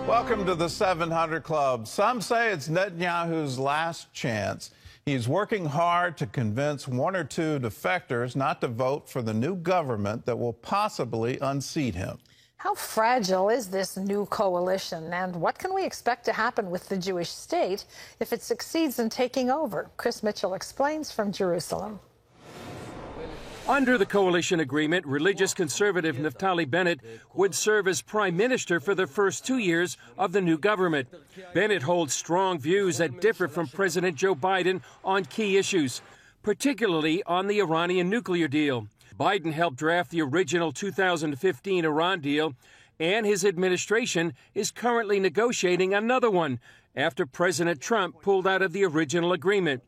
Welcome to the 700 Club. Some say it's Netanyahu's last chance. He's working hard to convince one or two defectors not to vote for the new government that will possibly unseat him. How fragile is this new coalition, and what can we expect to happen with the Jewish state if it succeeds in taking over? Chris Mitchell explains from Jerusalem. Under the coalition agreement, religious conservative Naftali Bennett would serve as prime minister for the first 2 years of the new government. Bennett holds strong views that differ from President Joe Biden on key issues, particularly on the Iranian nuclear deal. Biden helped draft the original 2015 Iran deal, and his administration is currently negotiating another one after President Trump pulled out of the original agreement.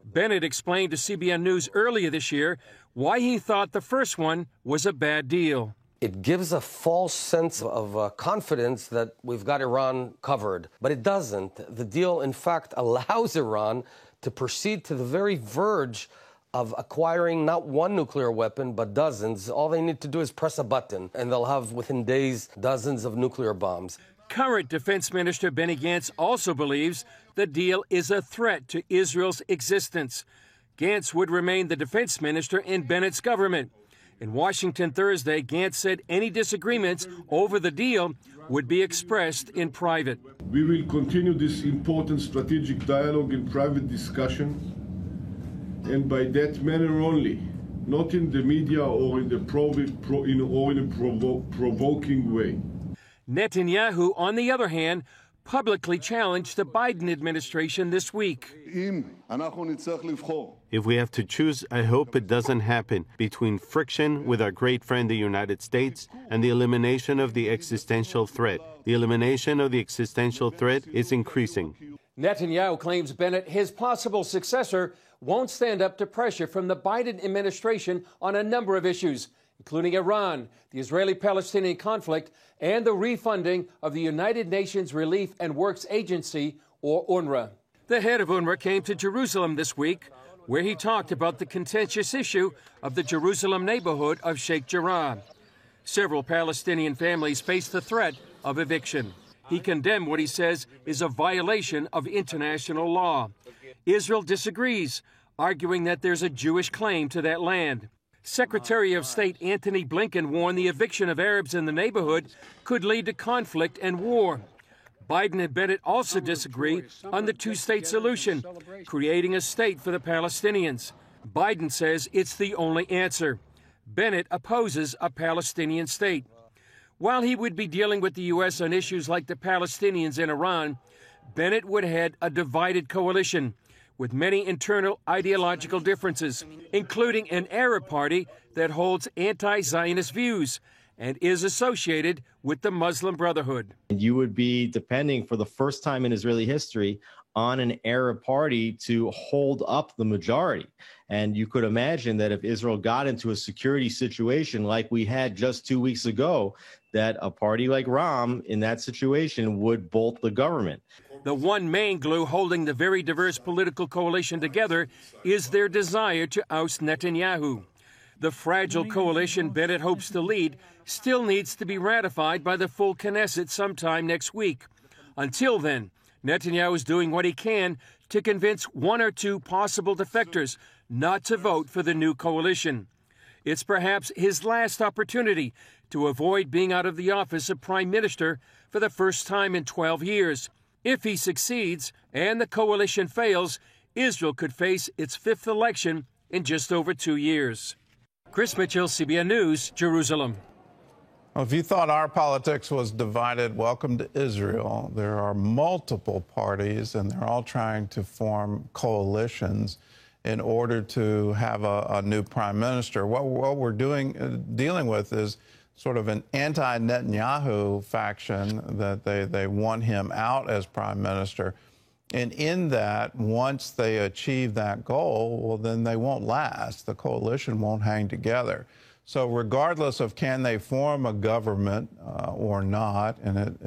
Bennett explained to CBN News earlier this year why he thought the first one was a bad deal. It gives a false sense of confidence that we've got Iran covered, but it doesn't. The deal, in fact, allows Iran to proceed to the very verge of acquiring not one nuclear weapon, but dozens. All they need to do is press a button, and they'll have, within days, dozens of nuclear bombs. Current Defense Minister Benny Gantz also believes the deal is a threat to Israel's existence. Gantz would remain the defense minister in Bennett's government. In Washington Thursday, Gantz said any disagreements over the deal would be expressed in private. We will continue this important strategic dialogue in private discussion, and by that manner only, not in the media or in a provoking way. Netanyahu, on the other hand, publicly challenged the Biden administration this week. If we have to choose, I hope it doesn't happen between friction with our great friend, the United States, and the elimination of the existential threat. The elimination of the existential threat is increasing. Netanyahu claims Bennett, his possible successor, won't stand up to pressure from the Biden administration on a number of issues, including Iran, the Israeli-Palestinian conflict, and the refunding of the United Nations Relief and Works Agency, or UNRWA. The head of UNRWA came to Jerusalem this week, where he talked about the contentious issue of the Jerusalem neighborhood of Sheikh Jarrah. Several Palestinian families face the threat of eviction. He condemned what he says is a violation of international law. Israel disagrees, arguing that there's a Jewish claim to that land. Secretary of State Antony Blinken warned the eviction of Arabs in the neighborhood could lead to conflict and war. Biden and Bennett also disagree on the two-state solution, creating a state for the Palestinians. Biden says it's the only answer. Bennett opposes a Palestinian state. While he would be dealing with the U.S. on issues like the Palestinians in Iran, Bennett would head a divided coalition with many internal ideological differences, including an Arab party that holds anti-Zionist views and is associated with the Muslim Brotherhood. You would be depending for the first time in Israeli history on an Arab party to hold up the majority. And you could imagine that if Israel got into a security situation like we had just 2 weeks ago, that a party like Ram in that situation would bolt the government. The one main glue holding the very diverse political coalition together is their desire to oust Netanyahu. The fragile coalition Bennett hopes to lead still needs to be ratified by the full Knesset sometime next week. Until then, Netanyahu is doing what he can to convince one or two possible defectors not to vote for the new coalition. It's perhaps his last opportunity to avoid being out of the office of prime minister for the first time in 12 years. If he succeeds and the coalition fails, Israel could face its fifth election in just over 2 years. Chris Mitchell, CBN News, Jerusalem. Well, if you thought our politics was divided, welcome to Israel. There are multiple parties, and they're all trying to form coalitions in order to have a new prime minister. What we're dealing with is sort of an anti-Netanyahu faction that they want him out as prime minister. And in that, once they achieve that goal, well, then they won't last. The coalition won't hang together. So regardless of can they form a government or not, and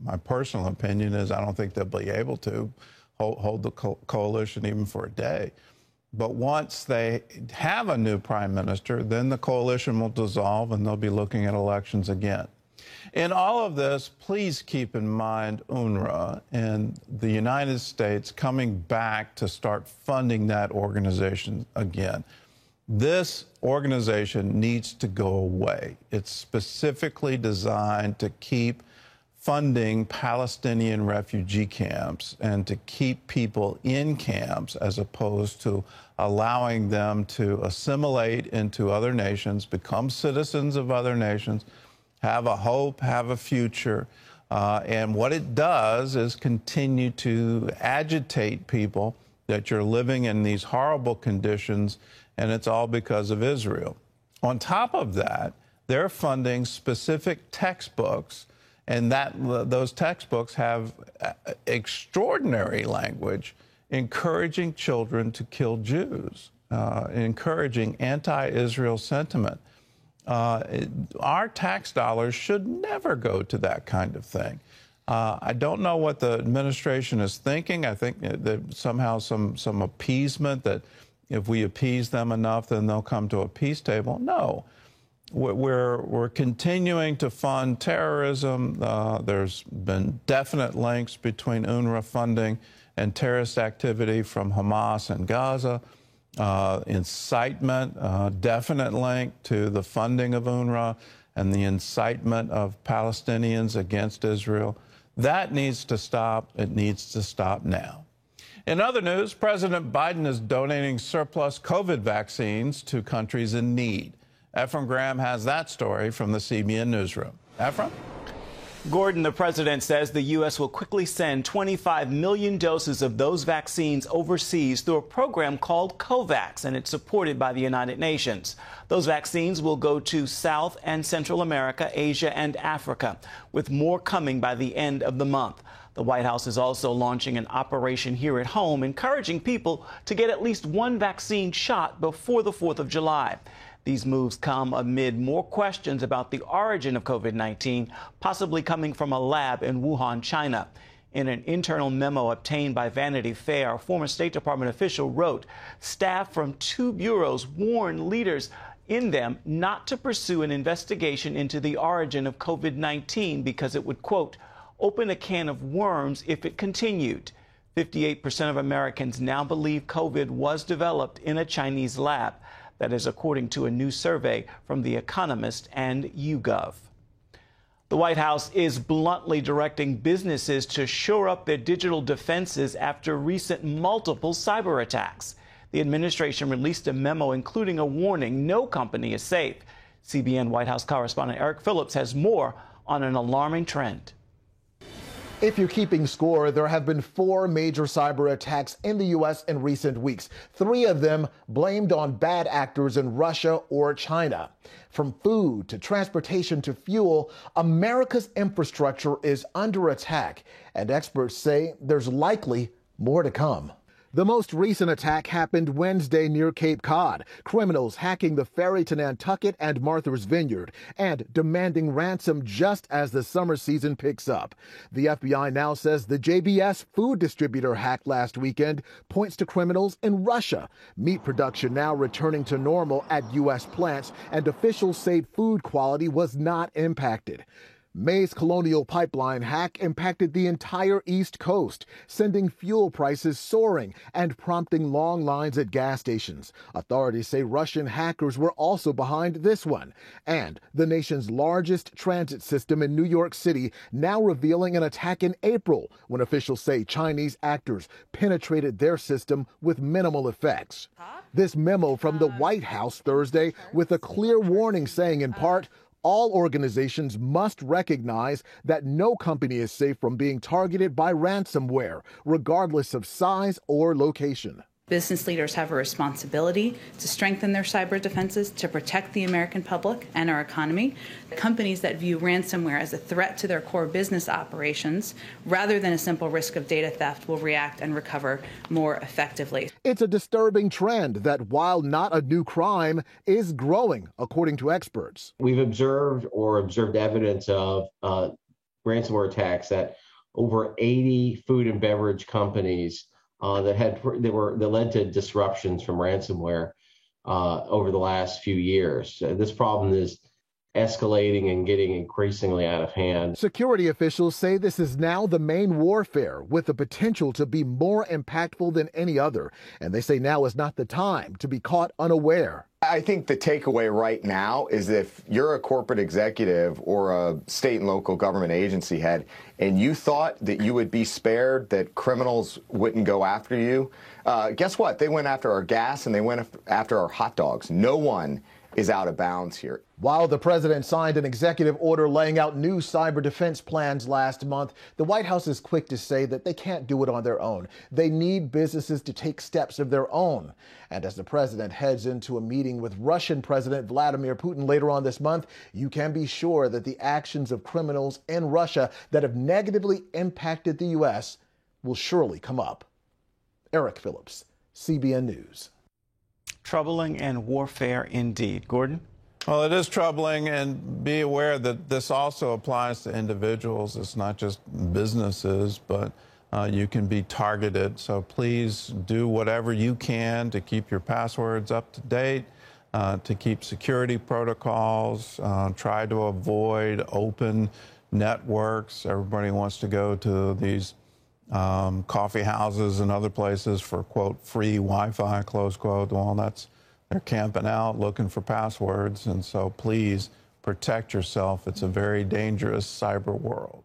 my personal opinion is I don't think they'll be able to hold the coalition even for a day. But once they have a new prime minister, then the coalition will dissolve and they'll be looking at elections again. In all of this, please keep in mind UNRWA and the United States coming back to start funding that organization again. This organization needs to go away. It's specifically designed to keep funding Palestinian refugee camps and to keep people in camps as opposed to allowing them to assimilate into other nations, become citizens of other nations, have a hope, have a future. And what it does is continue to agitate people that you're living in these horrible conditions, and it's all because of Israel. On top of that, they're funding specific textbooks, and those textbooks have extraordinary language encouraging children to kill Jews, encouraging anti-Israel sentiment. Our tax dollars should never go to that kind of thing. I don't know what the administration is thinking. I think that somehow some appeasement, that if we appease them enough, then they'll come to a peace table. No. We're continuing to fund terrorism. There's been definite links between UNRWA funding and terrorist activity from Hamas and Gaza. Incitement, definite link to the funding of UNRWA and the incitement of Palestinians against Israel. That needs to stop. It needs to stop now. In other news, President Biden is donating surplus COVID vaccines to countries in need. Ephraim Graham has that story from the CBN newsroom. Ephraim? Gordon, the president says the U.S. will quickly send 25 million doses of those vaccines overseas through a program called COVAX, and it's supported by the United Nations. Those vaccines will go to South and Central America, Asia, and Africa, with more coming by the end of the month. The White House is also launching an operation here at home, encouraging people to get at least one vaccine shot before the 4th of July. These moves come amid more questions about the origin of COVID-19, possibly coming from a lab in Wuhan, China. In an internal memo obtained by Vanity Fair, a former State Department official wrote, staff from 2 bureaus warned leaders in them not to pursue an investigation into the origin of COVID-19 because it would, quote, open a can of worms if it continued. 58% of Americans now believe COVID was developed in a Chinese lab. That is according to a new survey from The Economist and YouGov. The White House is bluntly directing businesses to shore up their digital defenses after recent multiple cyber attacks. The administration released a memo including a warning no company is safe. CBN White House correspondent Eric Phillips has more on an alarming trend. If you're keeping score, there have been 4 major cyber attacks in the U.S. in recent weeks, 3 of them blamed on bad actors in Russia or China. From food to transportation to fuel, America's infrastructure is under attack, and experts say there's likely more to come. The most recent attack happened Wednesday near Cape Cod, criminals hacking the ferry to Nantucket and Martha's Vineyard and demanding ransom just as the summer season picks up. The FBI now says the JBS food distributor hack last weekend points to criminals in Russia. Meat production now returning to normal at U.S. plants, and officials say food quality was not impacted. May's Colonial Pipeline hack impacted the entire East Coast, sending fuel prices soaring and prompting long lines at gas stations. Authorities say Russian hackers were also behind this one. And the nation's largest transit system in New York City now revealing an attack in April, when officials say Chinese actors penetrated their system with minimal effects. This memo from the White House Thursday with a clear warning saying, in part, all organizations must recognize that no company is safe from being targeted by ransomware, regardless of size or location. Business leaders have a responsibility to strengthen their cyber defenses to protect the American public and our economy. Companies that view ransomware as a threat to their core business operations, rather than a simple risk of data theft, will react and recover more effectively. It's a disturbing trend that, while not a new crime, is growing, according to experts. We've observed evidence of ransomware attacks at over 80 food and beverage companies that led to disruptions from ransomware over the last few years. This problem is escalating and getting increasingly out of hand. Security officials say this is now the main warfare, with the potential to be more impactful than any other. And they say now is not the time to be caught unaware. I think the takeaway right now is if you're a corporate executive or a state and local government agency head and you thought that you would be spared, that criminals wouldn't go after you, guess what? They went after our gas and they went after our hot dogs. No one is out of bounds here. While the president signed an executive order laying out new cyber defense plans last month, the White House is quick to say that they can't do it on their own. They need businesses to take steps of their own. And as the president heads into a meeting with Russian President Vladimir Putin later on this month, you can be sure that the actions of criminals in Russia that have negatively impacted the U.S. will surely come up. Eric Phillips, CBN News. Troubling and warfare indeed. Gordon? Well, it is troubling, and be aware that this also applies to individuals. It's not just businesses, but you can be targeted. So please do whatever you can to keep your passwords up to date, to keep security protocols, try to avoid open networks. Everybody wants to go to these coffee houses and other places for, quote, free Wi-Fi, close quote. Well, they're camping out looking for passwords. And so please protect yourself. It's a very dangerous cyber world.